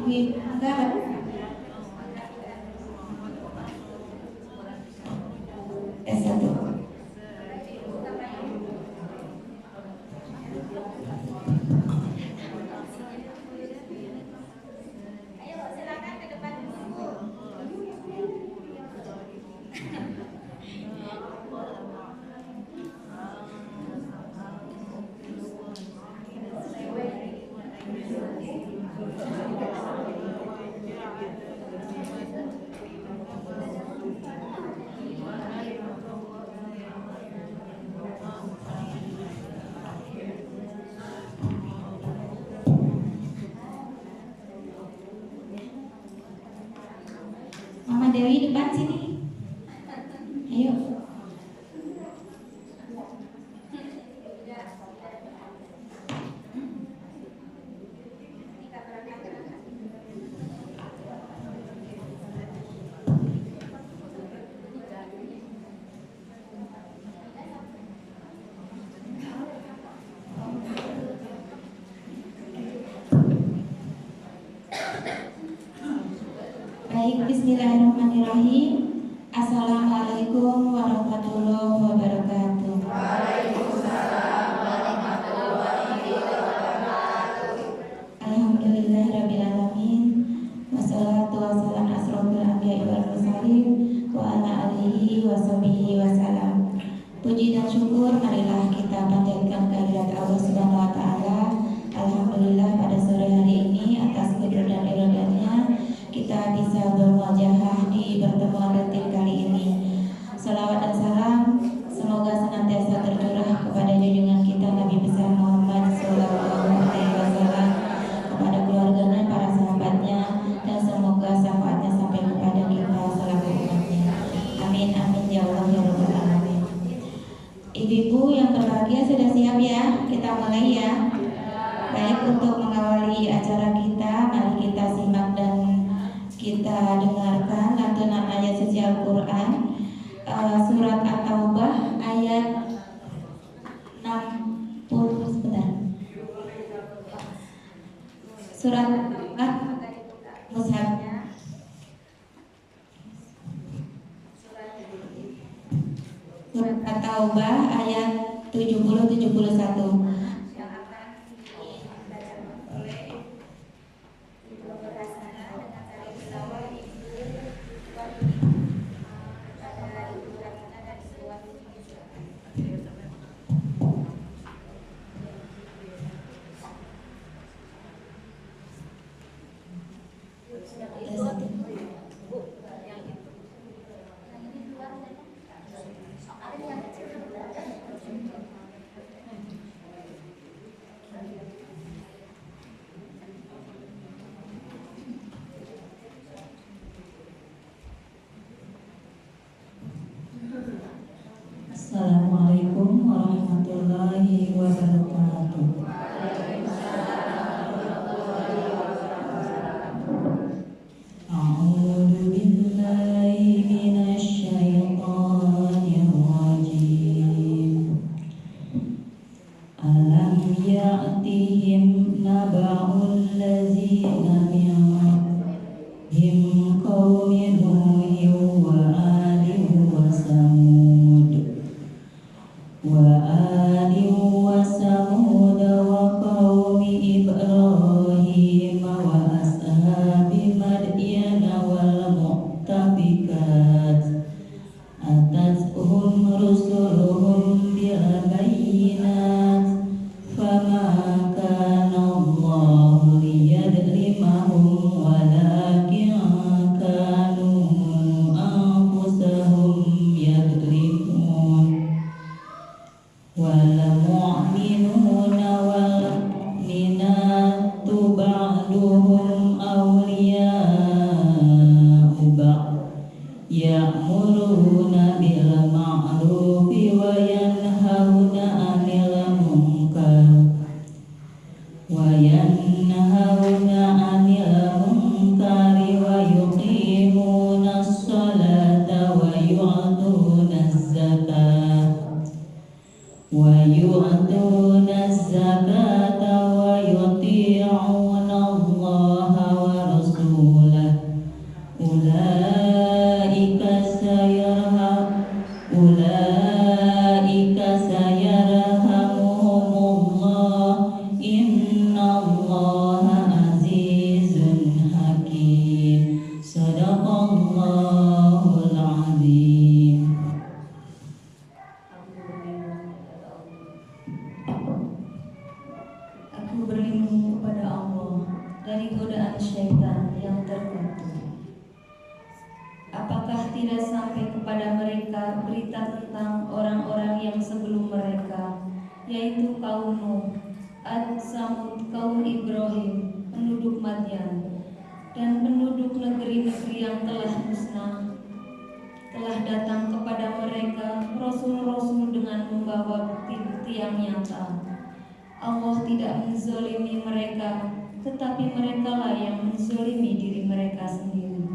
enggak S1. Mama Dewi depan sini. Ayo. Baik, bismillahirrahmanirrahim. Assalamualaikum warahmatullahi wabarakatuh. Waalaikumsalam warahmatullahi wabarakatuh. Alhamdulillahirabbil alamin. Wassalatu wassalamu asrofil anbiya'i wal mursalin wa ala alihi washabihi wasallam. Puji dan syukur marilah kita panjatkan kehadirat Allah Subhanahu wa taala. Alhamdulillah pada sore hari ini atas qudrat dan iradahnya kita bisa bermuajahah di pertemuan rutin kali ini. Salawat dan salam semoga senantiasa tercurah kepada junjungan kita Nabi besar Muhammad SAW, kepada keluarganya, para sahabatnya, dan semoga syafaatnya sampai kepada kita selaku umatnya. Amin amin ya Allah ya Rabbal alamin. Ibu-ibu yang berbahagia sudah siap ya? Kita mulai ya. Baik, untuk mengawali acara kita, mari kita simak dan kita dengarkan lantunan ayat suci Al-Quran, surat At-Taubah ayat 60. Sebentar. Surat mushafnya. Surat At-Taubah ayat 70-71. Assalamualaikum warahmatullahi wabarakatuh. A'udzu billahi minasy syaithanir rajim. Alam ya'tihim naba'ul ladzina min qablihim qaumi Nuhin wa 'adin wa Samud wa Samud wa qaumi Ibrahim wa ashabi Madyan wal mu'tafikat atathum rusuluhum bil bayyinat fama kana Allahu liyadlimahum walakin kanu anfusahum yadlimun. Wal mu'minuna wal mu'minatu ba'duhum awliya'u ba'd ya'muruna bil ma'rufi wa yanhauna 'anil munkar wa yuqimuna as-salata wa yu'tuna az-zakata wa yuti'una Allah wa kaum Ibrahim, penduduk Madian, dan penduduk negeri-negeri yang telah musnah. Telah datang kepada mereka rasul-rasul dengan membawa bukti-bukti yang nyata. Allah tidak menzalimi mereka, tetapi merekalah yang menzalimi diri mereka sendiri.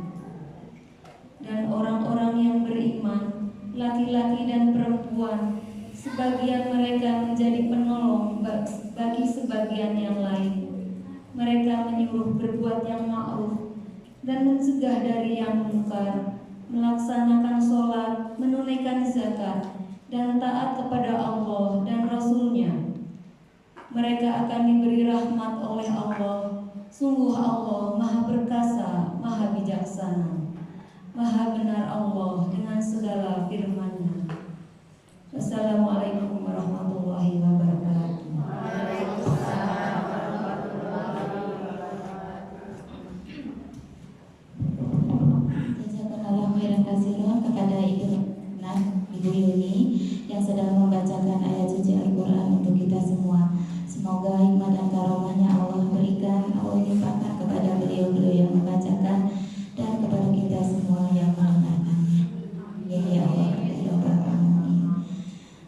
Dan orang-orang yang beriman, laki-laki dan perempuan, sebagian mereka menjadi penolong bagi sebagian yang lain. Mereka menyuruh berbuat yang ma'ruf dan mencegah dari yang munkar, melaksanakan sholat, menunaikan zakat, dan taat kepada Allah dan Rasul-Nya. Mereka akan diberi rahmat oleh Allah. Sungguh Allah Maha Perkasa, Maha Bijaksana. Maha benar Allah dengan segala firman-Nya. Wassalamualaikum warahmatullahi wabarakatuh. Jazakallahu khairan katsiran kepada Ibu Yuni yang sedang membacakan ayat suci Al-Quran untuk kita semua. Semoga hikmat dan karomahnya Allah berikan, Allah limpahkan kepada beliau-beliau yang membacakan dan kepada kita semua yang mendengarkannya. Ya Allah, ya Rabbal Alamin.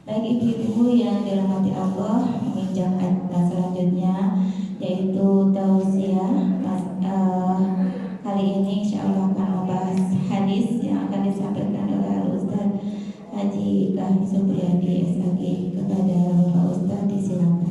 Baik ibu-ibu yang dirahmati Allah, menginjak ayat selanjutnya yaitu tausiah. Kali ini insya Allah akan membahas hadis yang akan disampaikan oleh Al-Ustaz Haji Kahfi Supriyadi SAG. Kepada Bapak Ustaz disilakan.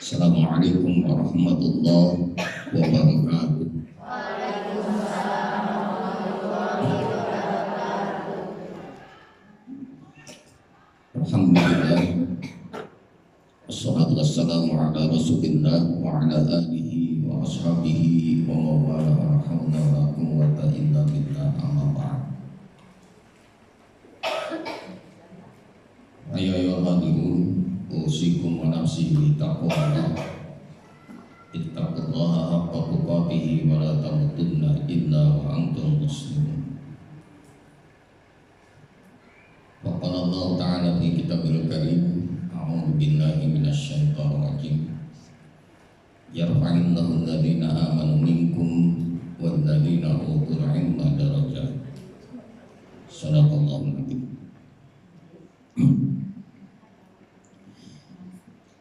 Assalamualaikum warahmatullahi wabarakatuh. Alhamdulillah, wassalatu wassalamu ala rasulillah wa ala alihi wa ashabihi wa mawala wa hawla wa quwwata illa billah, amma ba'd. Ayyuhal hadirin, usikum wa nafsi bi taqwallah. Ittaqullaha haqqa tuqatih wa la tamutunna illa wa antum muslimun. Wa qala Allah ta'ala fi kitabil karim, a'udzu billahi minasyaitonir rajim. Yarfa'illahu alladhina amanu minkum wal ladzina utul 'ilma darajat. Shadaqallahu adzim.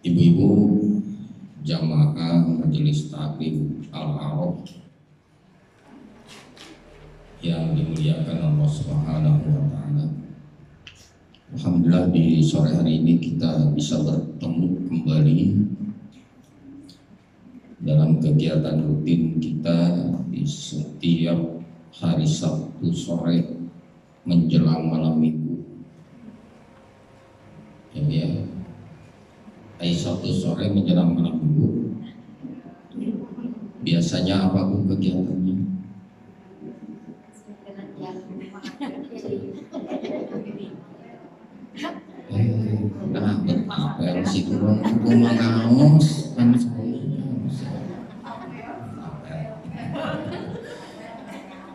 Ibu-ibu jamaah majelis taklim Al-Araf yang dimuliakan Allah Subhanahu wa taala. Alhamdulillah di sore hari ini kita bisa bertemu kembali dalam kegiatan rutin kita di setiap hari Sabtu sore menjelang malam Minggu. Ya. Hari Sabtu sore menjelang malam Minggu. Biasanya apa Bu kegiatannya? Nah, berapel sih kurang rumah ngaos kan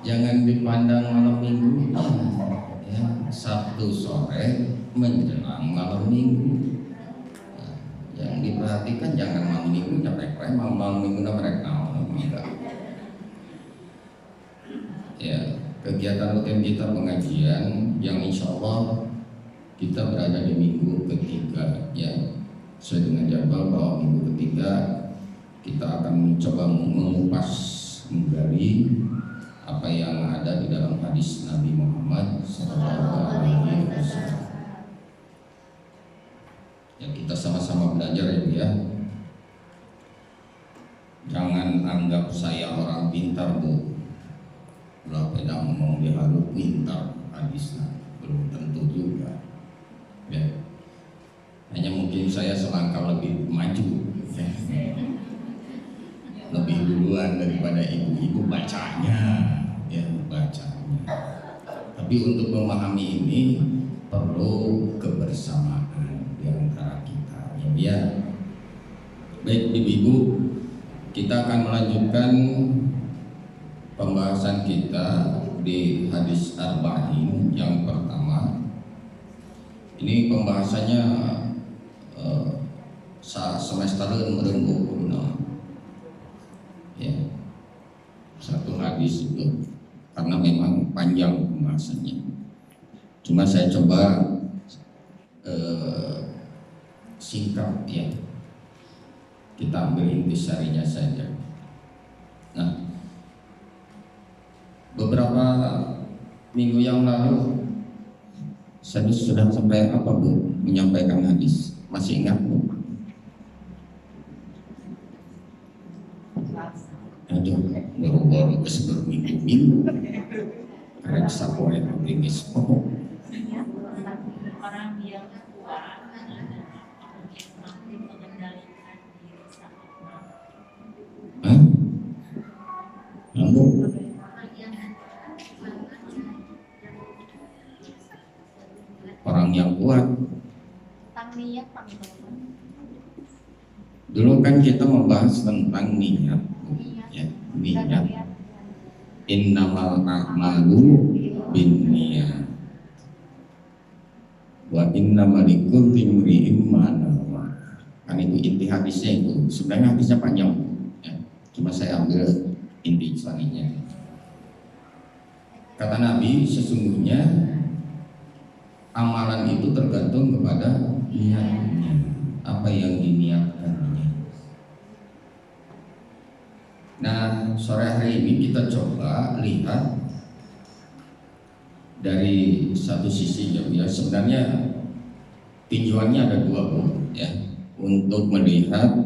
jangan dipandang malam Minggu. Ya, Sabtu sore menjelang malam Minggu. Yang diperhatikan jangan malam Minggu capek malam Minggu mereka enggak. Ya, kegiatan rutin kita pengajian yang insya Allah kita berada di minggu ketiga, ya sesuai dengan jadwal bahwa minggu ketiga kita akan mencoba mengupas menggali apa yang ada di dalam hadis Nabi Muhammad SAW. Ya, kita sama-sama belajar ya. Jangan anggap saya orang pintar Bu. Ulah pedang ngomong di halu pintar hadisnya. belum tentu juga. Ya. Hanya mungkin saya selangkah lebih maju, ya. Lebih duluan daripada ibu-ibu bacanya, ya bacanya. Tapi untuk memahami ini perlu kebersamaan di antara kita, ya. Baik ibu-ibu, kita akan melanjutkan pembahasan kita di hadis arba'in yang pertama. Ini pembahasannya semester merenggu ya, satu hadis itu karena memang panjang pembahasannya. Cuma saya coba singkat ya, kita ambil intisarinya saja. Nah, beberapa minggu yang lalu saya sudah sampai apa Bu? Menyampaikan hadis. Masih ingat Bu? Aduh, baru-baru berminggu-minggu. Karena sapoe optimis. Orang yang kuat mampu mengendalikan diri sama. Hah? Lalu? Orang yang kuat. Dulu kan kita membahas tentang niat, ya, niat. Innamal a'malu binniyat. Wa innamal likulli imri'in ma nawa. Kan itu inti hadisnya itu. Sebenarnya hadisnya panjang, ya. Cuma saya ambil inti sarinya. Kata Nabi, sesungguhnya amalan itu tergantung kepada niatnya, apa yang diniatkannya. Nah, sore hari ini kita coba lihat dari satu sisi ya. Sebenarnya tinjauannya ada dua ya, untuk melihat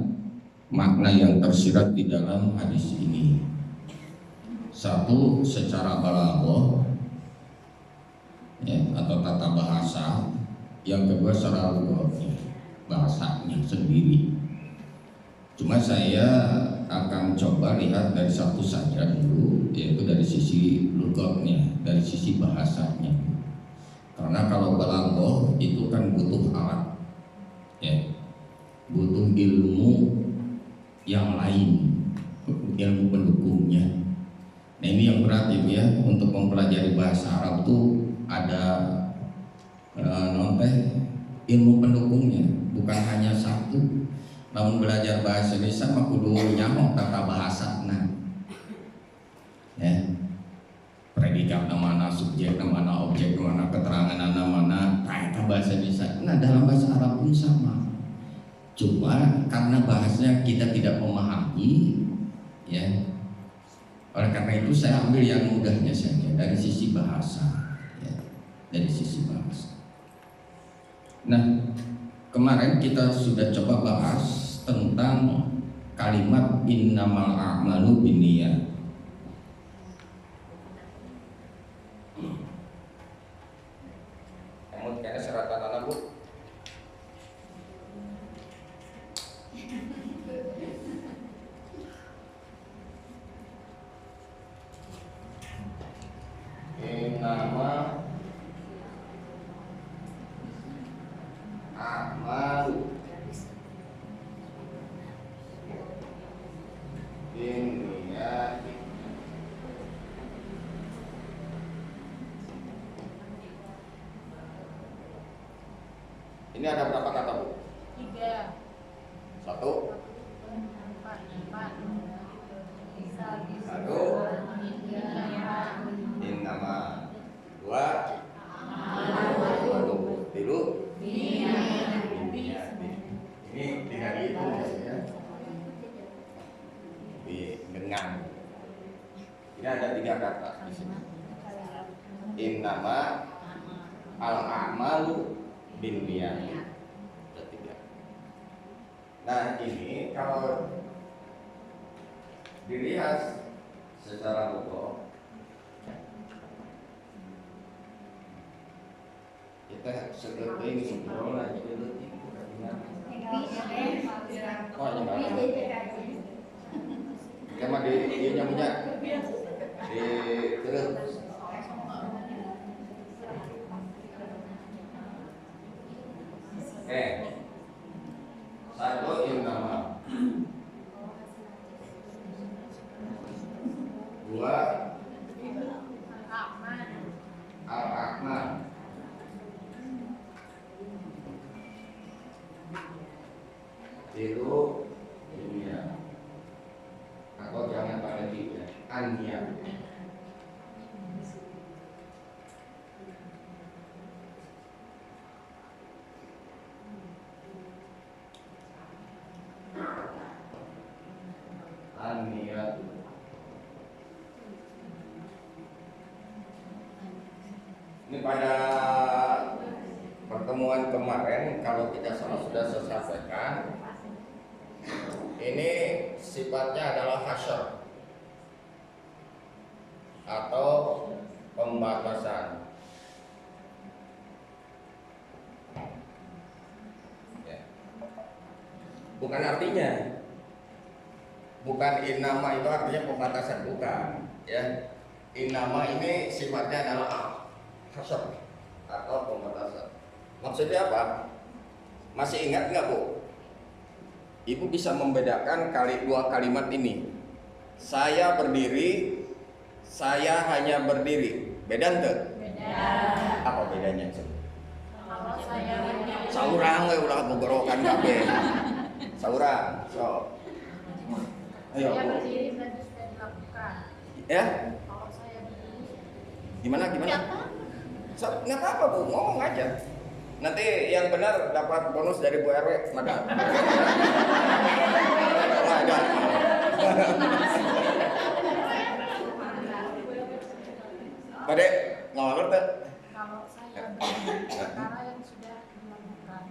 makna yang tersirat di dalam hadis ini. Satu secara balaghah ya, atau tata bahasa. Yang kedua secara lughatnya, bahasanya sendiri. Cuma saya akan coba lihat dari satu saja dulu, yaitu dari sisi lughatnya, dari sisi bahasanya. Karena kalau balaghah itu kan butuh alat, ya, butuh ilmu yang lain, ilmu pendukungnya. Nah ini yang berat ya, untuk mempelajari bahasa Arab itu ada ilmu pendukungnya, bukan hanya satu. Namun belajar bahasa Indonesia mah kudu nyamuk tata bahasa. Nah, ya, predikat mana, subjek mana, objek mana, keterangan mana, kata bahasa Indonesia. Nah dalam bahasa Arab pun sama. Cuma karena bahasanya kita tidak memahami, ya. Oleh karena itu saya ambil yang mudahnya saja dari sisi bahasa, ya, dari sisi bahasa. Nah, kemarin kita sudah coba bahas tentang kalimat innamal a'malu binniyat. Kamu kayaknya seratan anak Bu. Innama a'malu binniyat. Ini ada berapa kata Bu? 3. 1. 1. Innama. 2. Tilu. Ini tidak gitu ya. Dengan. Ini ada 3 kata di sini. Innama al-a'malu binniyat. Ada 3. Nah ini kalau dilihat secara lugah Kita seger ini ngobrol aja dulu. Oh, ini enggak. Kita mah di ieu punya. Di terus. Satu innama. Dua al-Rahman. Tilu dunia. Atau jangan pada tiga. Ania. Ania. Ini pada pertemuan kemarin kalau tidak salah sudah saya sampaikan, ini sifatnya adalah hasyr atau pembatasan. Ya. Bukan artinya, bukan innama itu artinya pembatasan, bukan. Ya, innama ini sifatnya adalah hasyr atau pembatasan. Maksudnya apa? Masih ingat nggak, Bu? Ibu bisa membedakan dua kalimat ini. Saya berdiri, saya hanya berdiri. Beda enggak? Beda. Apa bedanya? Kalau saya Saurang we ulah bogorokan kabeh. Saurang. So. Ayo, saya Bu. berdiri berarti sudah dilakukan. Ya? Kalau saya berdiri, Gimana? So, nggak apa-apa, Bu, ngomong aja. Nanti yang benar dapat bonus dari Bu RW, maka. Ada. Pade, ngawur tuh. kalau saya berdiri perkara yang sudah dilakukan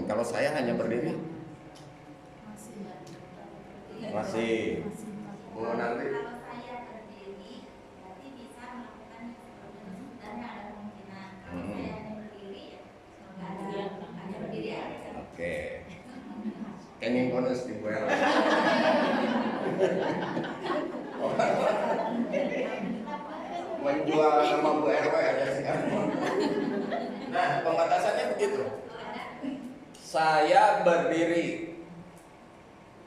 Kalau saya hanya berdiri, masih. Bu nanti. Kalau saya berdiri, berarti bisa melakukan yang sebenarnya ada kemungkinan. Kalau saya hanya berdiri, ya nggak ada, hanya berdiri aja. Oke. Kenging bonus di Bu RW. Menjual nama Bu RW aja sekarang. Nah, pembatasannya begitu. Saya berdiri.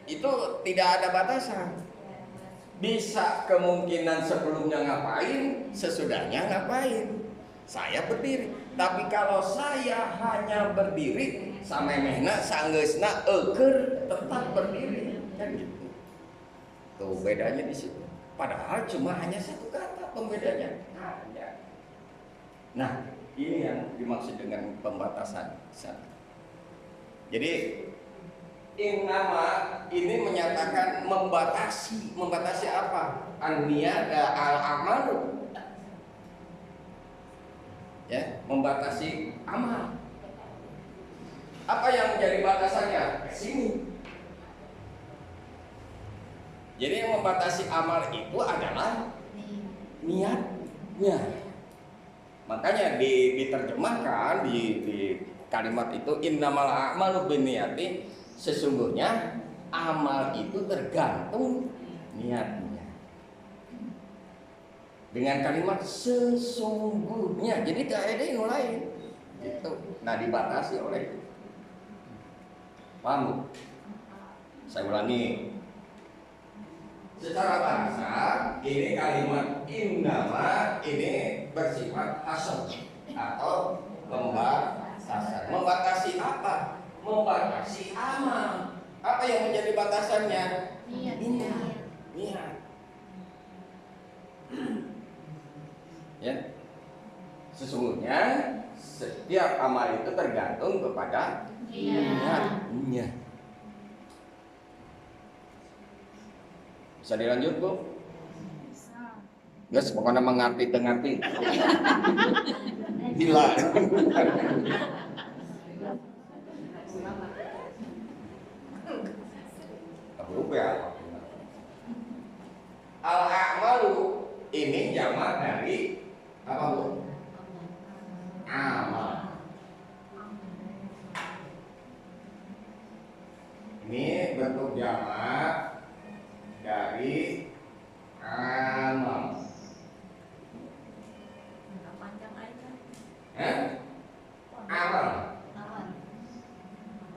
Itu tidak ada batasan. Bisa kemungkinan sebelumnya ngapain, sesudahnya ngapain. Saya berdiri. Tapi kalau saya hanya berdiri, samemehna sanggeusna eukeur tetap berdiri. Kan gitu. Tuh bedanya di situ. Padahal cuma hanya satu kata pembedanya. Hanya. Nah, ini yang dimaksud dengan pembatasan. Jadi innama ini menyatakan membatasi apa? An-niyada al-amalu. Ya, membatasi amal. Apa yang menjadi batasannya? Sini. Jadi yang membatasi amal itu adalah niatnya. Makanya diterjemahkan di kalimat itu innamal a'malu binniyati, sesungguhnya amal itu tergantung niatnya. Dengan kalimat sesungguhnya, jadi tidak ada yang lain. Gitu. Nah, dibatasi oleh itu. Paham? Saya ulangi. Secara bahasa, ini kalimat innama ini bersifat hasr atau pembatasan. Membatasi apa? Membatasi amal. Apa yang menjadi batasannya? Niat. Ya. Sesungguhnya setiap amal itu tergantung kepada niatnya. Bisa dilanjut, Bu? bisa. Guys, pokoknya mengerti. Gila. Al-a'malu ini jamak dari apa, Bu? Amal.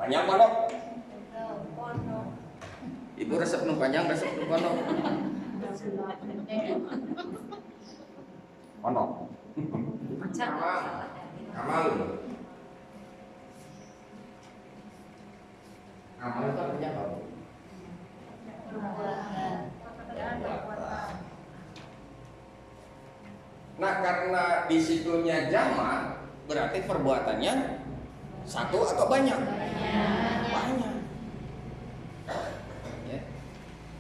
Panjang pondok. Ibu resep nu panjang, resep nu pondok. Pondok. Amal. Amal itu artinya apa? Nah, karena disitunya jamak, berarti perbuatannya satu atau banyak? Banyak. Ya.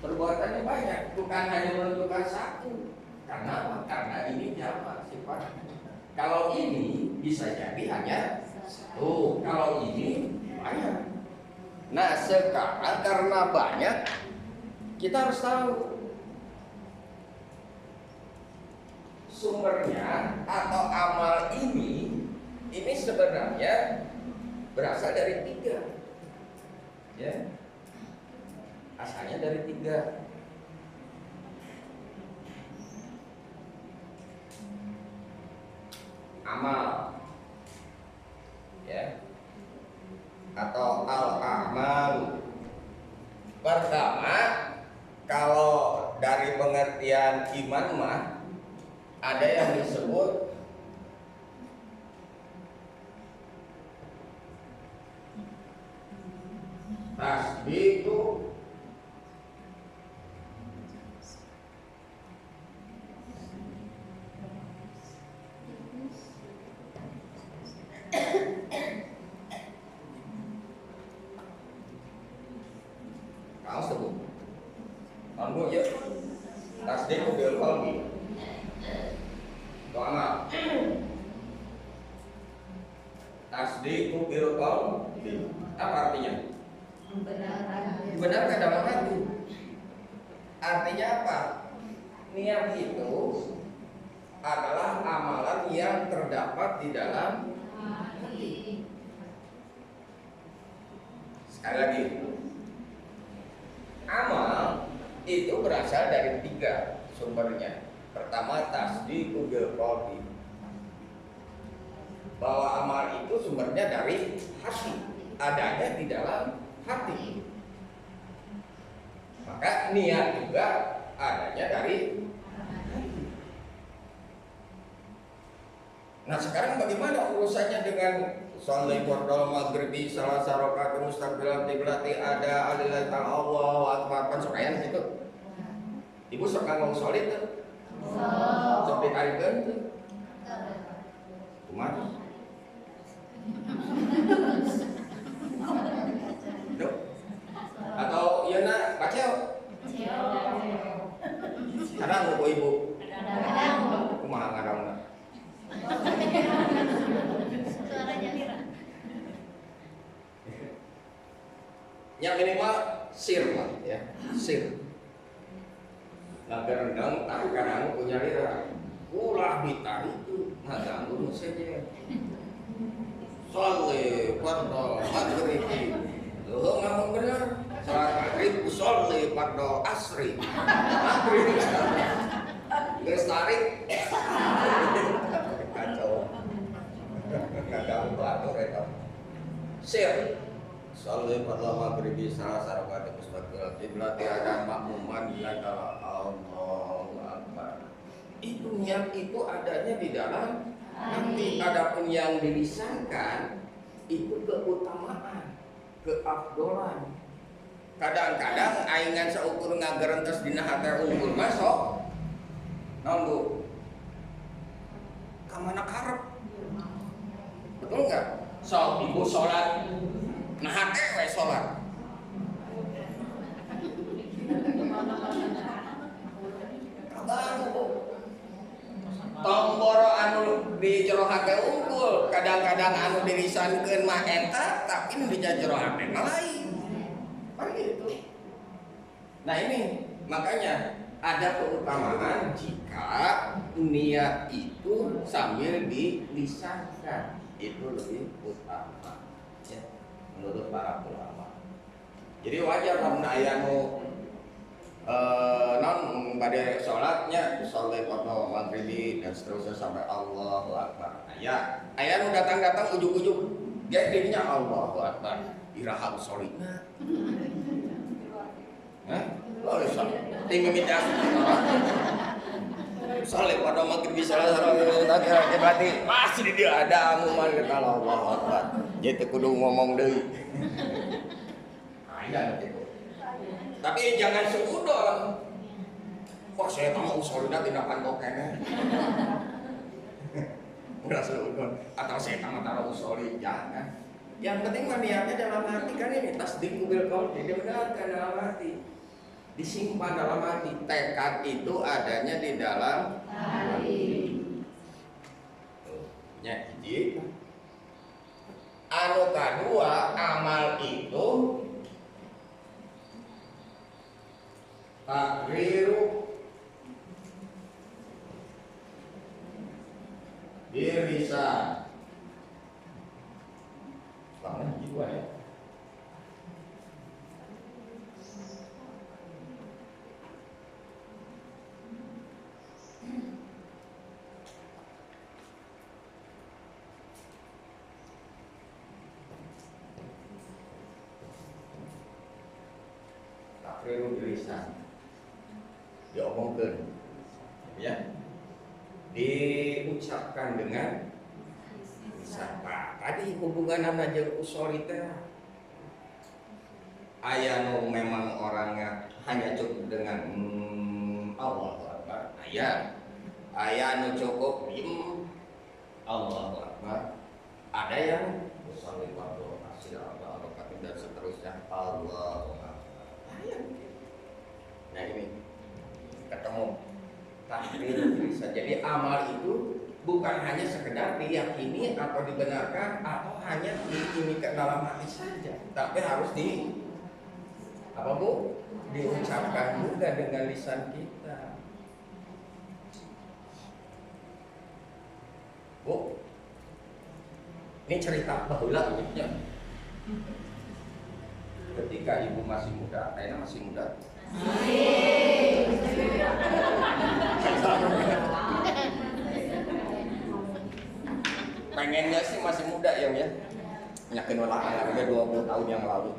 Perbuatannya banyak, bukan hanya menentukan satu. Karena ini jamak sifatnya. Kalau ini bisa jadi hanya satu, kalau ini banyak. Nah, sekarang karena banyak, kita harus tahu sumbernya atau amal ini sebenarnya berasal dari 3, ya, asalnya dari 3. Amal, ya, atau al-a'mal. Pertama, kalau dari pengertian iman mah ada yang disebut tasdiqu kau sebut anu ya tasdiqu bil qalbi. Doa tasdiqu bil qalbi apa artinya? Dibenarkan dalam hati. Artinya apa? Niat itu adalah amalan yang terdapat di dalam hati. Sekali lagi, amal itu berasal dari 3 sumbernya. Pertama, tasdiqu bil qalbi, bahwa amal itu sumbernya dari hati, adanya di dalam hati. Maka niat juga adanya dari hati. Nah, sekarang bagaimana urusannya dengan Sholai fardhu maghribi salah rakaat mustaqbilan qiblati ada alillahi ta'ala Allahu akbar kan sokayan gitu. Ibu sok ngomong sholat tuh. Sok ditarikeun tuh. Kumaha? Duh. Atau ieu na baceo. Kadang ku ibu. Kumaha ngarangna? Yang minimal sir lah ya, sir. Laga rendang tak kadang punya lira. Ulah ditarik itu, nah ganggu saja. Sholai fardhu maghribi. Loh ngomong benar. Salat maghrib sholai fardhu asri. Maghrib. Geus tarik. Kacau. Kadang batur eta. Sir. Sholai fardhu maghribi salah rakaat mustaqbil qiblat ada makmuman dan Allahu akbar. Itu niat itu adanya di dalam hati. Adapun yang dilisankan itu keutamaan, keafdolan. Kadang-kadang aingan saukur ngagerentos dina hate unggul masuk. Naon Bu? Ka mana karep? Betul enggak? So, ibu sholat nah hate we sholat. Tomboro anu di jero hate unggul, kadang-kadang anu dirisankeun mah eta, tapi nu di jero hate mah lain. Kan gitu. Nah ini makanya ada keutamaan jika niat itu sambil dilisankan, itu lebih utama ya, menurut para ulama. Jadi wajar lamun aya nu non pada sholatnya sholat fardhu maghribi dan seterusnya sampai Allahu akbar. Aya nu datang-datang ujuk-ujuk Gedenya Allahu Akbar. Iraha usolina. Hah? Oh, bisa. Tinggal minta Saleh pada makin bisa berarti pasti dia ada amuman kata Allahu Akbar. Jadi kudu ngomong deui. Aya gitu. Tapi jangan seudon. Wah, saya tahu usolina tidak pantok kene. Enggak seudon. Atau saya tahu usoli jangan. Yang penting niatnya dalam hati kan ini tasdiq bil qaul, dibenarkan dalam hati. Disimpan dalam hati. Tekad itu adanya di dalam hati. Ya, hiji. Anu kadua, amal itu takriru dirisan. Soalnya jiwa ya. Takriru dirisan. Diomongkan, ya, diucapkan dengan lisan. Tadi hubungan anak jeung usoli teh aya nu memang orangnya hanya cukup dengan Allahu Akbar, aya nu cukup Allahu Akbar, ada yang usoli wa Allahu Akbar dan seterusnya Allahu Akbar. Nah ini ketemu takdir bisa. Jadi amal itu bukan hanya sekedar diyakini atau dibenarkan atau hanya diimikan dalam hati saja, tapi harus diucapkan juga dengan lisan kita. Bu, ini cerita baheula ya. Ketika ibu masih muda, Aina masih muda. Pengennya sih masih muda ya. Nyakin olahraga 20 tahun yang lalu.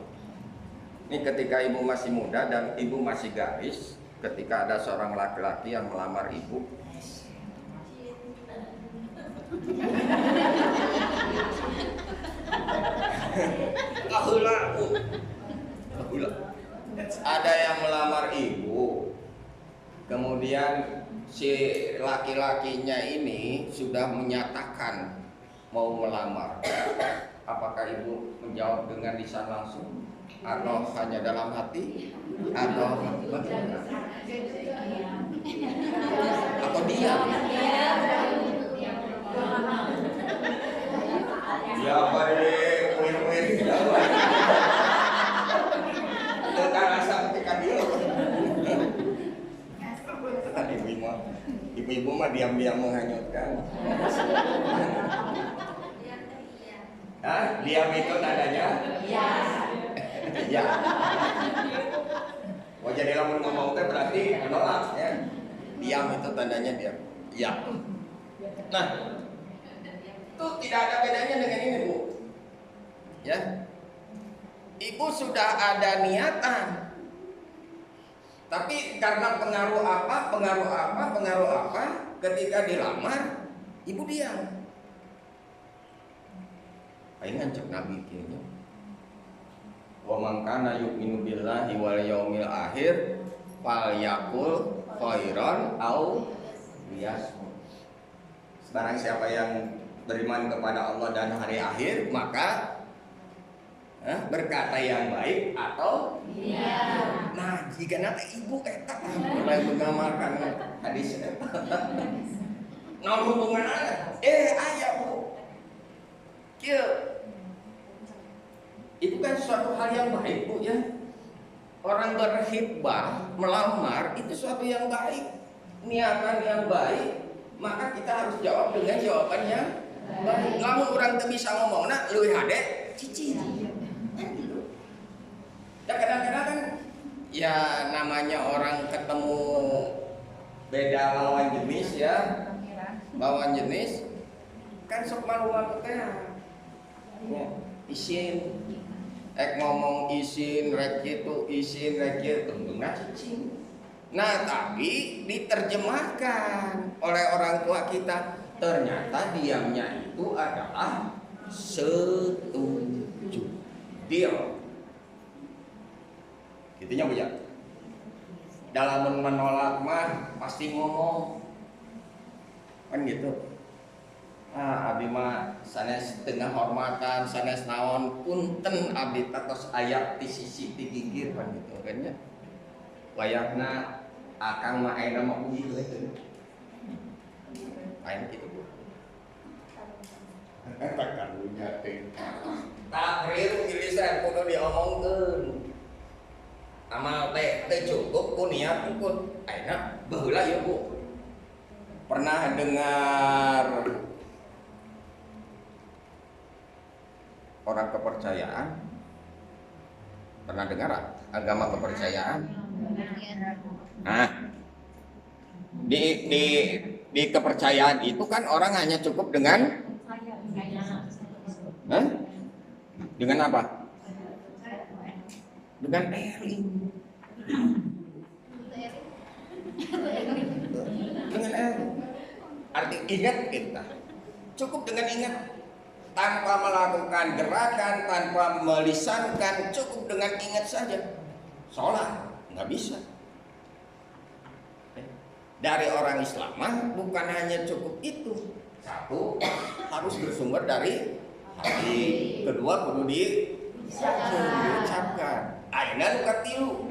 Ini ketika ibu masih muda dan ibu masih gadis, ketika ada seorang laki-laki yang melamar ibu. Ada yang melamar ibu, kemudian si laki-lakinya ini sudah menyatakan mau melamar. Apakah ibu menjawab dengan lisan langsung atau hanya dalam hati atau bagaimana? Atau diam? Ya baik, win-win. Ibu-ibu mah diam-diam menghanyutkan. Diam itu nadanya? Iya. Oh jadi lamun ngomong teh berarti menolak ya. Diam itu tandanya diam. Iya. Nah, itu tidak ada bedanya dengan ini, Bu. Ya. Ibu sudah ada niatan. Tapi karena pengaruh apa, ketika dilamar, ibu diam. Aing ngancep Nabi kieu. Wa man kana yu'minu billahi wal yaumil akhir falyaqul khairan aw liyasmut. Barang siapa yang beriman kepada Allah dan hari akhir, maka berkata yang baik atau nah jika nanti ibu eta mulai menggambarkan hadis eta naon hubungan ana aya Bu kieu itu kan suatu hal yang baik Bu ya. Orang berkhitbah melamar itu suatu yang baik, niatan yang baik, maka kita harus jawab dengan jawaban yang baik. Lamun orang teu bisa ngomongna leuwih hade cicing. Ya kadang-kadang kan ya namanya orang ketemu beda lawan jenis ya, lawan jenis kan sok malu-malu teh. Ya, izin. Ngomong izin, rek itu izin, rek itu tentunya cicing. Nah, tapi diterjemahkan oleh orang tua kita, ternyata diamnya itu adalah setuju. Deal. Gitunya Bu ya. Dalam menolak mah pasti ngomong. Kan gitu. Abdi mah sanes tengah hormatan, sanes naon punten abdi tos aya di sisi di gigir kan gitu kan ya. Wayahna akang mah ayeuna mah uji teh. Lain gitu. Tak karunya teh. Takrir ilisan kudu diomongkeun. Amal teh cukup ku niat pun ayeuna baheula ya Bu. Pernah dengar orang kepercayaan? Pernah dengar agama kepercayaan? Nah, di kepercayaan itu kan orang hanya cukup dengan dengan apa? Dengan eling. Dengan eling. Arti ingat kita. Cukup dengan ingat. Tanpa melakukan gerakan, tanpa melisankan, cukup dengan ingat saja. Sholat nggak bisa. Dari orang Islam bukan hanya cukup itu. Satu, harus bersumber dari hati. Kedua, perlu diucapkan. Aina nu katilu.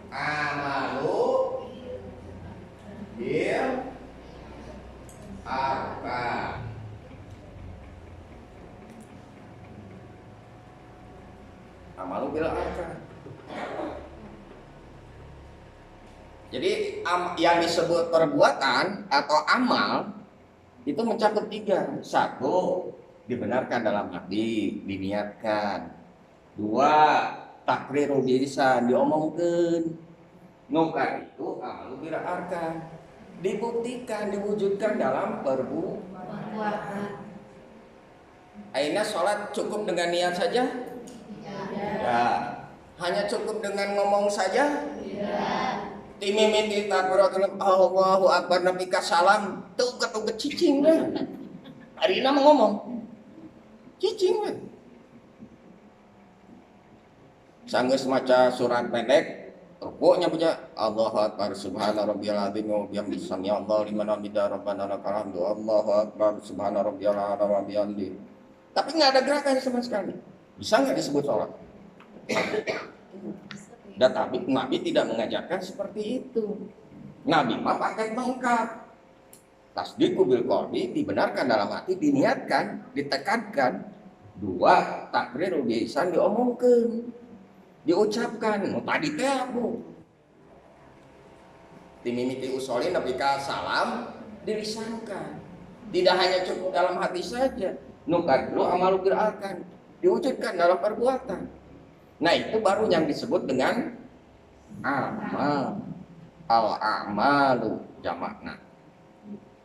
Amalu bil arka. Amalu bil arka. Jadi yang disebut perbuatan atau amal itu mencakup 3. 1, dibenarkan dalam hati, diniatkan. 2, takrirul lisan, diomongkeun. Nuka itu amalu bil arka. Dibuktikan, diwujudkan dalam perbuatan. Aina sholat cukup dengan niat saja? Ya. Hanya cukup dengan ngomong saja? Ya. Timimiti takbiratul Allahu akbar nabi ka salam teu ketuget cicing we. Arina mah ngomong. Cicing we. Sanggeus maca surat pendek, rukuknya punya Allahu akbar subhana rabbiyal azim wa bihamdihi sami Allahu liman hamidah rabbana lakal hamdu Allahu akbar subhana rabbiyal a'la wa bihamdihi. Tapi enggak ada gerakan sama sekali. Bisa enggak disebut salat? Dan tapi Nabi tidak mengajarkan seperti itu. Nabi mah pakai lengkap. Tasdiqu bil qalbi, dibenarkan dalam hati, diniatkan, ditekankan. 2, takrirul lisan, diomongkeun, diucapkan. Tadi teh Bu. Timimiti usolin nabi ka salam dilisankan. Tidak hanya cukup dalam hati saja. Nukadlu amalu bil arkan, diwujudkan dalam perbuatan. Nah itu baru yang disebut dengan amal. Al-amalu jamakna.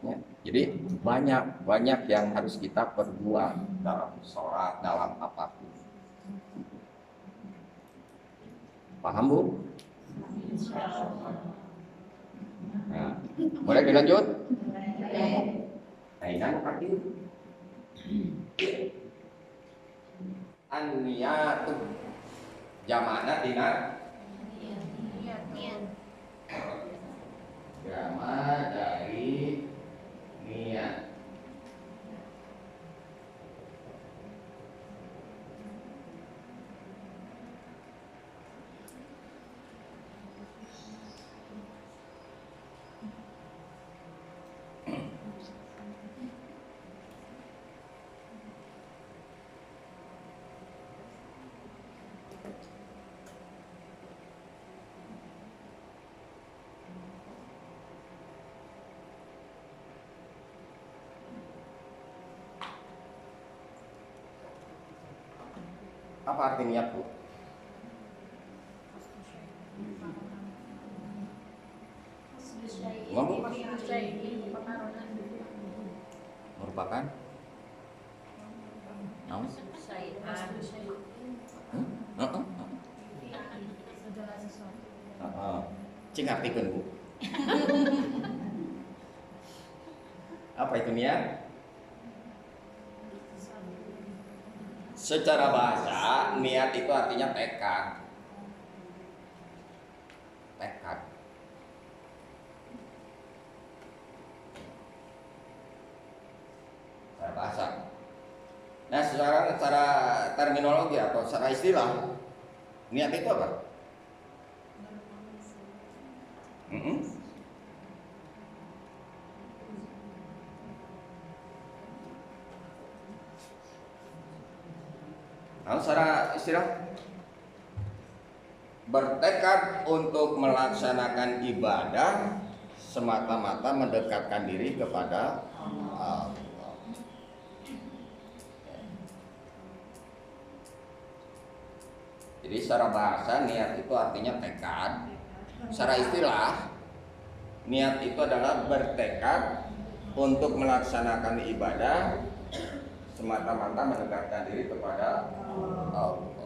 Ya, jadi banyak yang harus kita perbuat dalam sholat, dalam apapun. Paham Bu? Nah, boleh dilanjut? Nah, ini apa itu? An-niyatu jamakna tina jamak dari niat. Apa arti niat Bu? Ngomong merupakan Naon? Cing artikeun Bu. Apa itu niat? Secara bahasa niat itu artinya tekad. Tekad. Secara bahasa. Nah, secara terminologi atau secara istilah, niat itu apa? Nah, secara istilah bertekad untuk melaksanakan ibadah semata-mata mendekatkan diri kepada Allah. Jadi secara bahasa niat itu artinya tekad. Secara istilah niat itu adalah bertekad untuk melaksanakan ibadah semata-mata mendekatkan diri kepada Allah.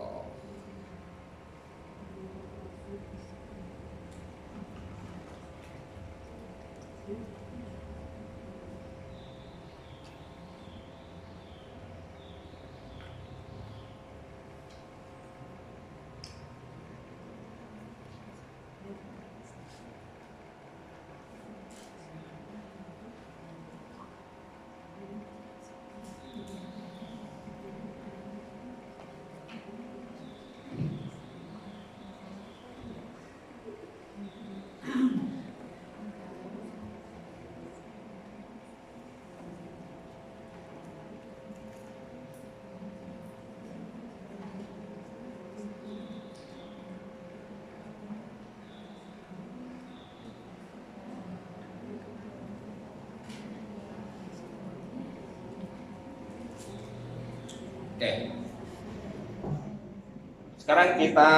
Oke. Sekarang kita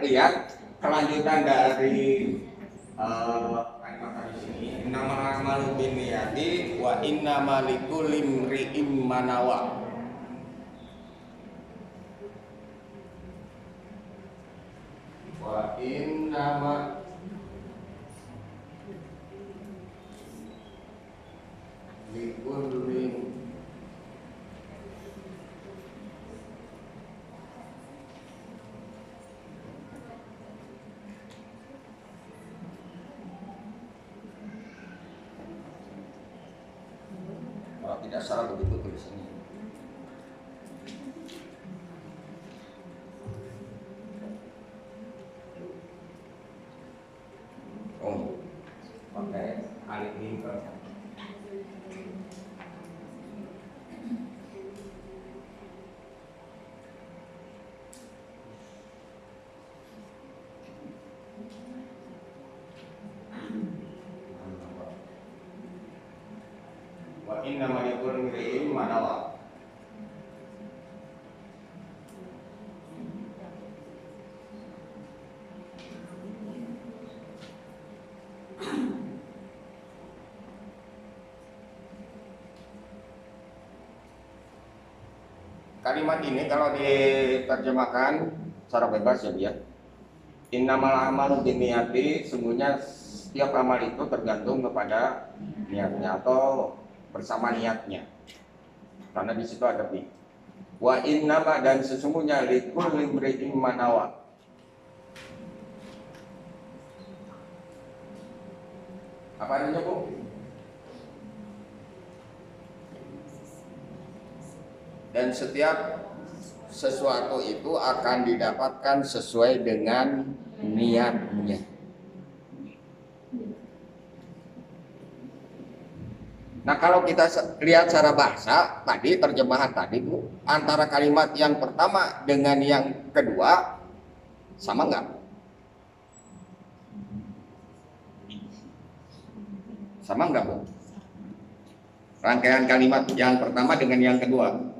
lihat kelanjutan dari kalimat di sini. Innamal a'malu binniyati wa innamal likulli imri'in ma nawa. Wa innamal likulli tidak salah begitu tulisannya. Oh, pakai alif lingkar. Wa innamal likulli imri'in ma nawa. Kalimat ini kalau diterjemahkan secara bebas ya dia. Innamal a'malu binniyati, sungguhnya setiap amal itu tergantung kepada niatnya atau bersama niatnya. Karena di situ ada bi. Wa innama, dan sesungguhnya likulli imri'in ma nawa. Apa artinya, Bu? Dan setiap sesuatu itu akan didapatkan sesuai dengan niatnya. Nah, kalau kita lihat secara bahasa tadi, terjemahan tadi Bu, antara kalimat yang pertama dengan yang kedua sama nggak? Sama nggak Bu? Rangkaian kalimat yang pertama dengan yang kedua.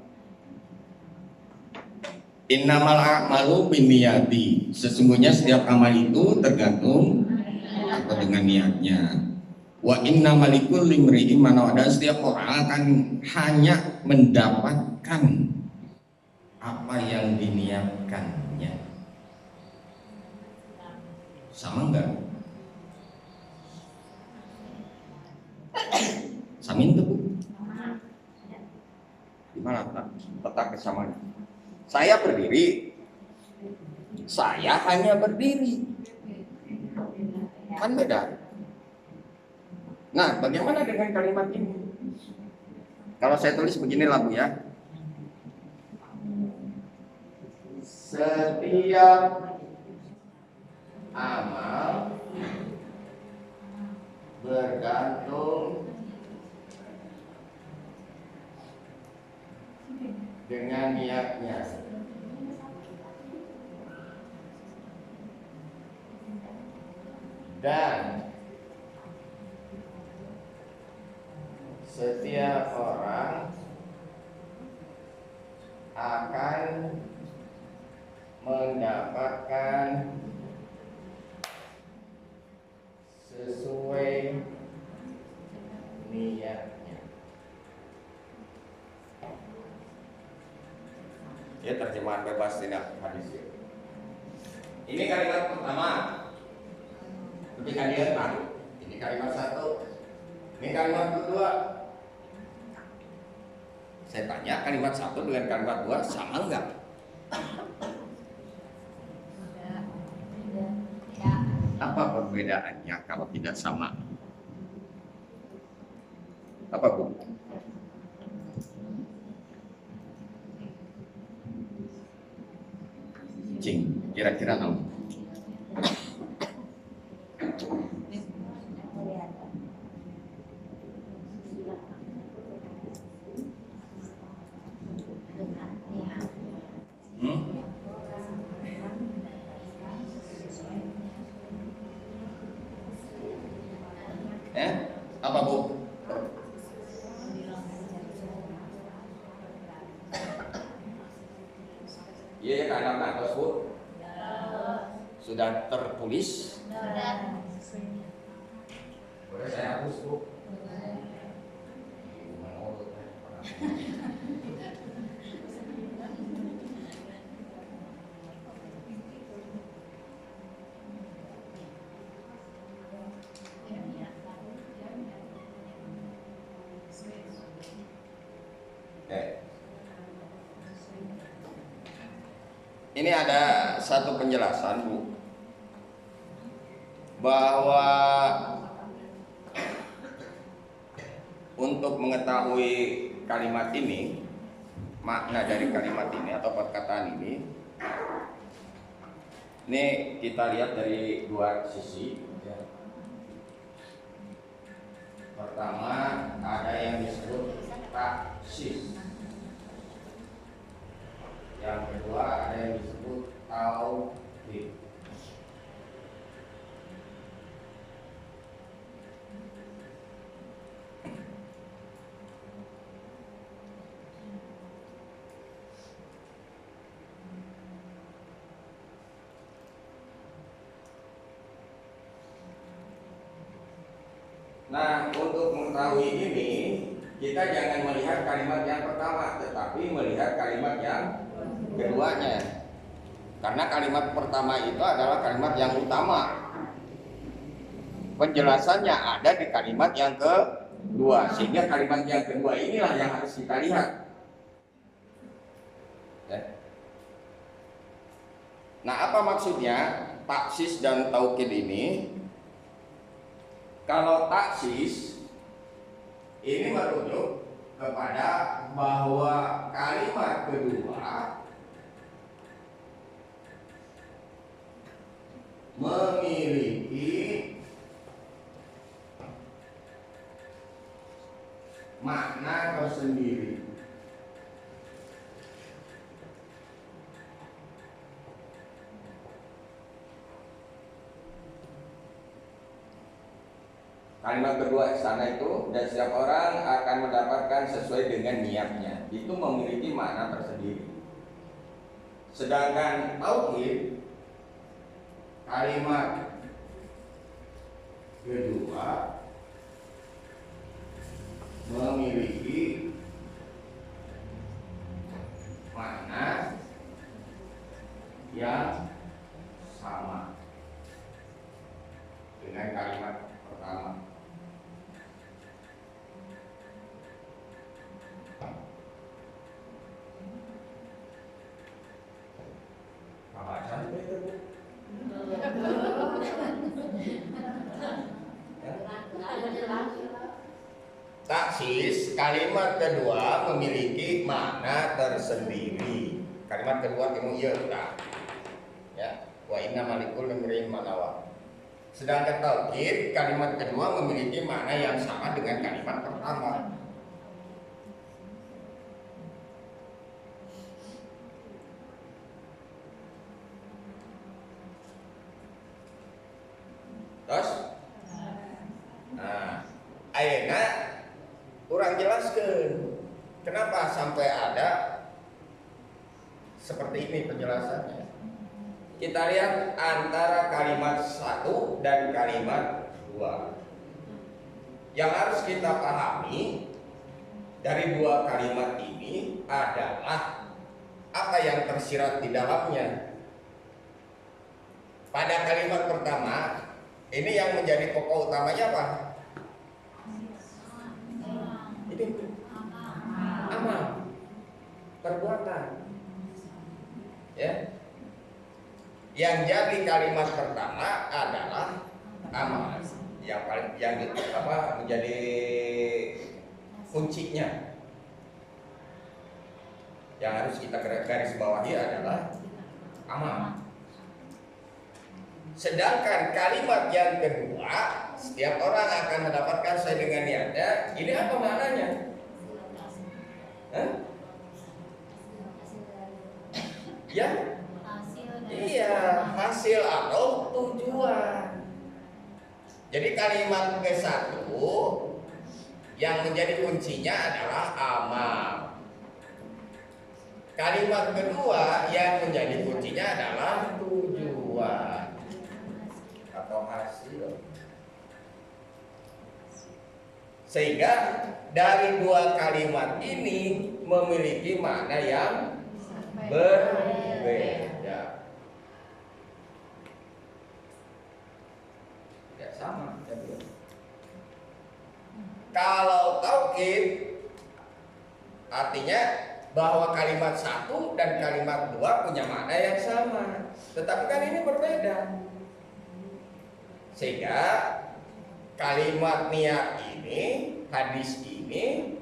Innamal a'malu binniyati, sesungguhnya setiap amal itu tergantung atau dengan niatnya. Wa innamal likulli imri'in ma nawa, dan setiap orang akan hanya mendapatkan apa yang diniatkannya. Sama enggak? Samin tuh Bu? Gimana letak kesamaan? Saya berdiri, saya hanya berdiri, kan beda. Nah, bagaimana dengan kalimat ini? Kalau saya tulis beginilah Bu ya. Setiap amal bergantung dengan niatnya. Dan setiap orang akan mendapatkan sesuai niatnya. Ya, terjemahan bebas tidak hadis. Ini kalimat pertama. Ketika dia tahu, ini kalimat satu. Ini kalimat kedua. Saya tanya, kalimat satu dengan kalimat dua sama enggak? Apa perbedaannya kalau tidak sama? Apa Bu? Cing, kira-kira tahu? Apa Bu? Iya, karena atas Bu sudah tertulis. Boleh saya hapus Bu? Ini ada satu penjelasan Bu, bahwa untuk mengetahui kalimat ini, makna dari kalimat ini atau perkataan ini kita lihat dari dua sisi. Pertama, ada yang disebut taksis. Yang kedua ada yang disebut tauhid. Nah, untuk mengetahui ini, kita jangan melihat kalimat yang pertama, tetapi melihat kalimat yang keduanya. Karena kalimat pertama itu adalah kalimat yang utama. Penjelasannya ada di kalimat yang kedua, sehingga kalimat yang kedua inilah yang harus kita lihat. Nah, apa maksudnya taksis dan taukid ini? Kalau taksis ini merujuk kepada bahwa kalimat kedua memiliki makna tersendiri. Kalimat kedua sana itu, dan setiap orang akan mendapatkan sesuai dengan niatnya. Itu memiliki makna tersendiri. Sedangkan tauhid, kalimat kedua memiliki makna yang sama dengan kalimat pertama. Apa cantik itu, Bu? Taksis, kalimat kedua memiliki makna tersendiri. Kalimat kedua kamu iya tak? Ya, wa inna malikul limri'in manawa. Sedangkan taukid, kalimat kedua memiliki makna yang sama dengan kalimat pertama. Terus, nah, ayeuna kurang jelaskan kenapa sampai ada seperti ini penjelasannya. Kita lihat antara kalimat 1 dan kalimat 2. Yang harus kita pahami dari dua kalimat ini adalah apa yang tersirat di dalamnya. Pada kalimat pertama, ini yang menjadi pokok utamanya apa? Ini amal, perbuatan. Ya. Yang jadi kalimat pertama adalah amal. Yang paling menjadi kuncinya. Yang harus kita garis bawahi adalah amal. Sedangkan kalimat yang kedua, setiap orang akan mendapatkan sesuai dengan niatnya. Ini apa maknanya? Hah? Ya? Iya, hasil atau tujuan. Jadi kalimat ke-1 yang menjadi kuncinya adalah amal. Kalimat kedua yang menjadi kuncinya adalah tujuan atau hasil. Sehingga dari dua kalimat ini memiliki makna yang berbeda. Tidak sama. Kalau taukid artinya bahwa kalimat 1 dan kalimat 2 punya makna yang sama, tetapi kan ini berbeda. Sehingga kalimat niat ini, hadis ini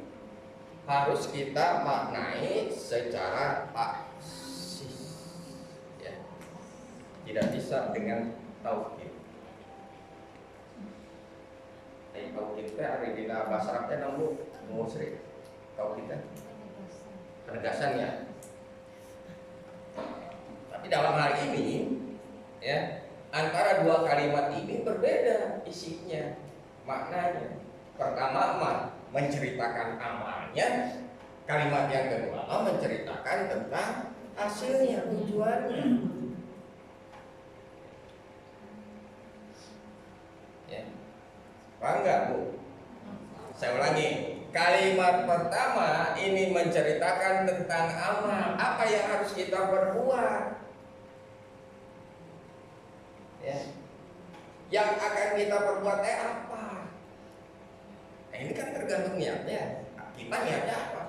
harus kita maknai secara aksis, ya. Tidak bisa dengan taukid. Taukid itu hari dina bahasa Arabnya namun musrik. Taukid kan penegasannya. Tapi dalam hal ini, ya, antara dua kalimat ini berbeda isinya, maknanya. Pertama menceritakan amalnya, kalimat yang kedua menceritakan tentang hasilnya, tujuannya. Ya. Paham nggak, Bu? Saya ulangi. Kalimat pertama ini menceritakan tentang amal, apa yang harus kita perbuat. Ya. Yang akan kita perbuat apa? Nah, ini kan tergantung niatnya. Kita niatnya apa?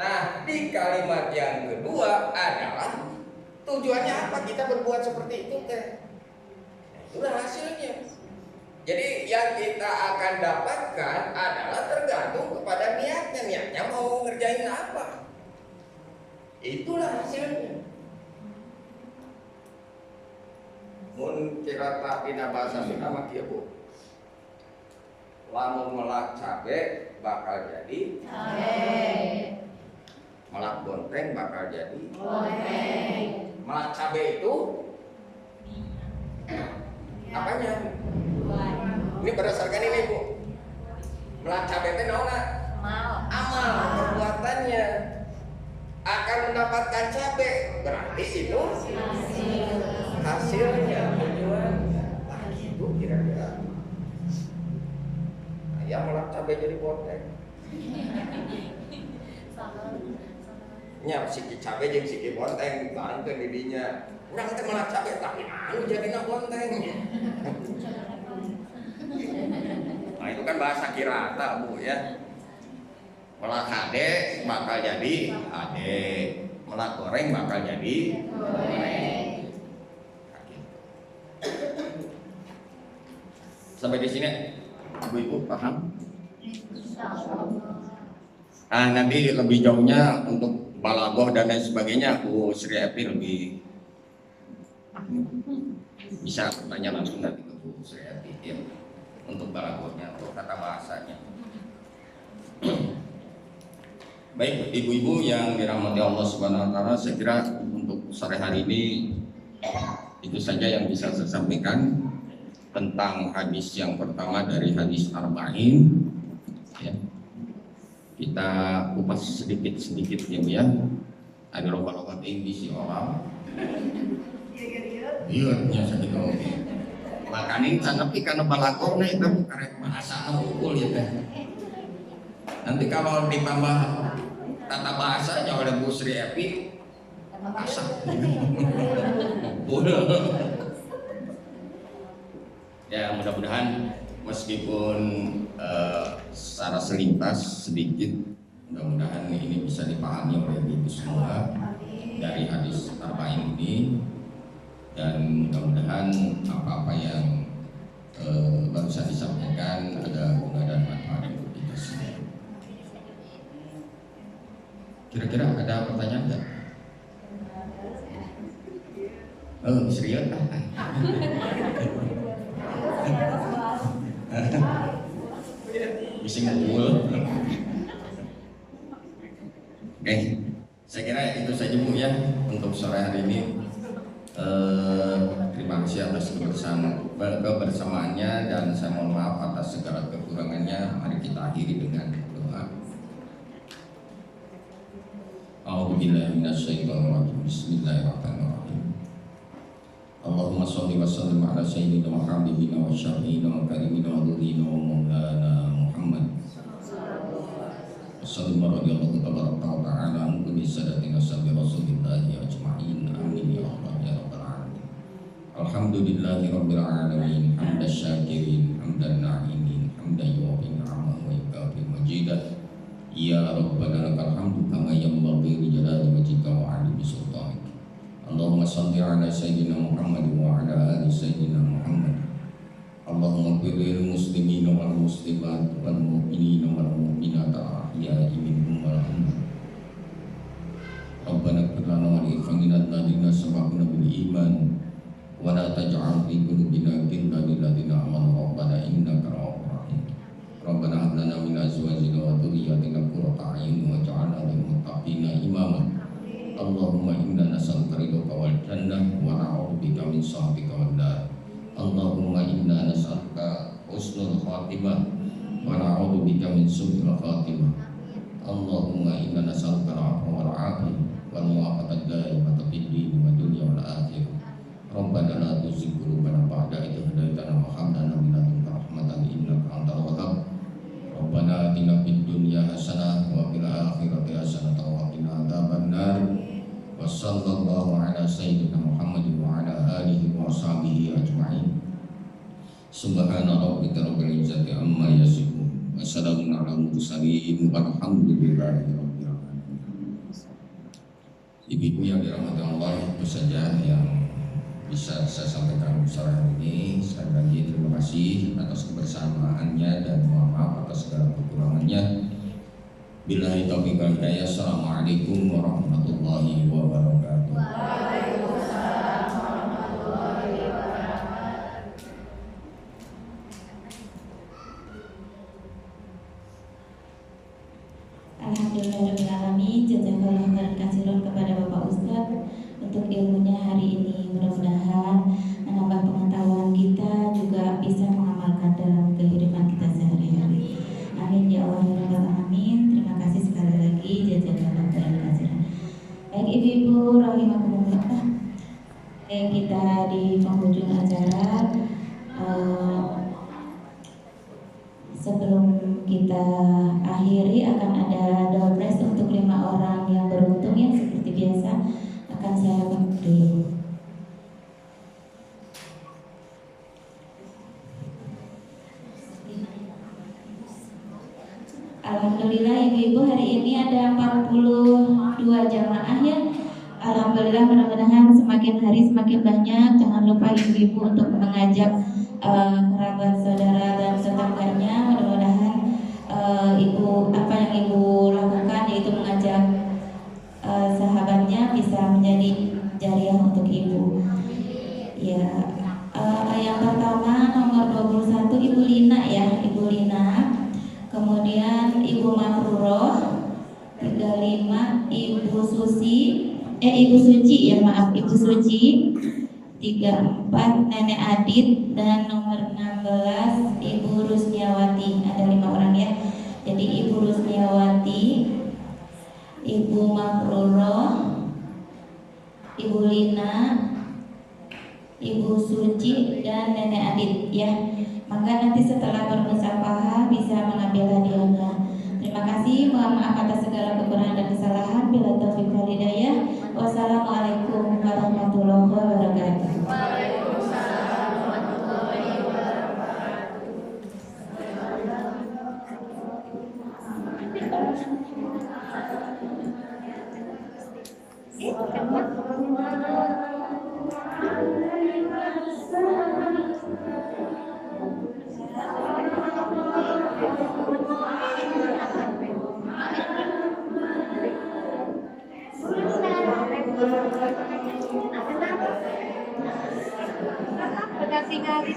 Nah, di kalimat yang kedua adalah tujuannya apa kita berbuat seperti itu teh. Nah, itulah hasilnya. Jadi yang kita akan dapatkan adalah tergantung kepada niatnya. Niatnya mau ngerjain apa? Itulah hasilnya. Mun kira tak dina bahasa Sunda mah kieu, Bu. Lamun melak cabe bakal jadi cabe. Melak bonteng bakal jadi bonteng. Melak cabe itu apanya? Ini berdasarkan ini, Bu. Melak cabe itu naon? Amal perbuatannya akan mendapatkan cabe, berarti itu hasilnya, tujuannya. Nah, itu kira-kira. Ayam melak cabe jadi bonteng. nya siki cabe jeung siki bonteng dibanteun di dinya. Urang teh melah cabe tapi anu jadina bonteng. Nah itu kan bahasa kirata Bu ya. Melah kade bakal jadi ade, melah goreng bakal jadi goreng. Sampai di sini Ibu-ibu paham? Nah nanti lebih jauhnya untuk balagoh dan lain sebagainya Bu Sri Epi lebih bisa bertanya langsung nanti ke Bu Sri Epi ya, untuk balagohnya, untuk kata bahasanya. Baik ibu-ibu yang dirahmati Allah Subhanahu wa taala, saya kira untuk sore hari ini itu saja yang bisa saya sampaikan tentang hadis yang pertama dari hadis Arba'in ya. Kita kupas sedikit ya Bu ya. Ada loba-loba tinggi si orang. Iya, nya sakit oke. Makanin sanepi kana balakona itu karek bahasa unggul ya teh. Nanti kalau ditambah tata bahasanya oleh Bu Sri Epi asap. Ya mudah-mudahan meskipun secara selintas sedikit, mudah-mudahan ini bisa dipahami oleh ibu semua dari hadis Arba'in ini, dan mudah-mudahan apa-apa yang barusan disampaikan ada guna dan manfaat untuk kita semua. Kira-kira ada pertanyaan nggak? Oh serius? Bisa ngumpul. Oke, saya kira itu saja Bu ya untuk sore hari ini. Terima kasih atas kebersamaannya dan saya mohon maaf atas segala kekurangannya. Mari kita akhiri dengan doa. A'udzubillahi minasyaitonir rajim. Bismillahirrahmanirrahim. Allahumma sholli wa sallim ala sayyidina wa habibina wa syafiina wa karimina wa dhurina wa maulana Muhammad. Sallallahu radhiyallahu tabaraka wa ta'ala an kulli sadatina sabbi rasulillahi ajma'in. Amin ya Allah ya rabbal alamin. Alhamdulillahi rabbil alamin. Hamdan syakirin, hamdan na'imin, hamdan yuwafi ni'amahu wa yukafi majidah. Ya Rabbana lakal hamdu kama yanbaghi li jalali wajhika wa 'azimi sultanik. Allahumma shalli ala sayyidina Muhammad wa ala ali sayyidina Muhammad. Allahumma ighfir lil muslimina wal muslimat wal mu'minina wal mu'minat ahya'i minhum wal amwat. Rabbana ighfir lana wa li ikhwanina alladziina sabaquna bil iman wa la taj'al fi qulubina ghillan lil ladziina amanu rabbana innaka ra'ufur rahim. Rabbana hab lana min azwajina wa dhurriyyatina qurrata a'yun waj'alna lil muttaqina imama. Allahumma inna nas'aluka ridhaka wal jannah wa na'udzubika min sakhatika wan nar. Allahumma inna nas'aluka husnul khatimah wa na'udzubika min su'il khatimah. Allahumma inna nas'aluka al-'afwa wal 'afiyah wal mu'afata daimata fid din wa dunya wal akhirah. Rabbana la tuzigh qulubana ba'da idh hadaytana wa hab lana min ladunka rahmatan innaka antal wahhab. Rabbana atina fid dunya hasanah wa fil akhirati hasanah wa qina adzabannar. Wa sallallahu ala sayyidina Muhammadin wa ala alihi wa sahbihi ajma'in. Subhana rabbika rabbil izzati amma yasifun wa salamun ala mursalin walhamdulillahi rabbil alamin. Ibu-ibu yang dirahmati Allah, itu saja yang bisa saya sampaikan sore hari ini. Sekali lagi terima kasih atas kebersamaannya dan mohon maaf atas segala kekurangannya. Billahi taufiq wal hidayah. Assalamualaikum warahmatullahi wabarakatuh. Waalaikumsalam warahmatullahi wabarakatuh. Alhamdulillahirrahmanirrahim. Jazakallahu khairan katsiran kepada Bapak Ustadz untuk ilmunya hari ini. Mudah-mudahan menambah pengetahuan kita, juga bisa mengamalkan dalam kehidupan kita sehari-hari. Amin ya Allah ya rabbal alamin. Terima kasih sekali lagi. Jazakallahu khairan katsiran. Baik ibu-ibu rahimakumullah, kita di penghujung acara. Sebelum kita akhiri akan ada door prize untuk 5 orang yang beruntung ya, seperti biasa akan saya dulu. Alhamdulillah ibu-ibu hari ini ada 42 jamaah ya. Alhamdulillah, mudah-mudahan semakin hari semakin banyak. Jangan lupa ibu-ibu untuk mengajak kerabat, saudara dan tetangganya. Mudah-mudahan ibu apa yang ibu lakukan yaitu mengajak sahabatnya bisa menjadi jariah untuk ibu. Ya, yang pertama nomor 21 Ibu Lina ya, Ibu Lina. Kemudian Ibu Mafruroh 35, Ibu Suci ya, maaf, Ibu Suci 34, Nenek Adit, dan nomor 16 Ibu Rusniawati. Ada 5 orang ya. Jadi Ibu Rusniawati, Ibu Mafruroh, Ibu Lina, Ibu Suci, dan Nenek Adit ya. Maka nanti setelah bermusyawarah bisa mengambil hadiahnya. Terima kasih, mohon maaf atas segala kekurangan dan kesalahan. Bila taufiq wal hidayah. Wassalamualaikum warahmatullahi wabarakatuh. Waalaikumsalam warahmatullahi Tinggal di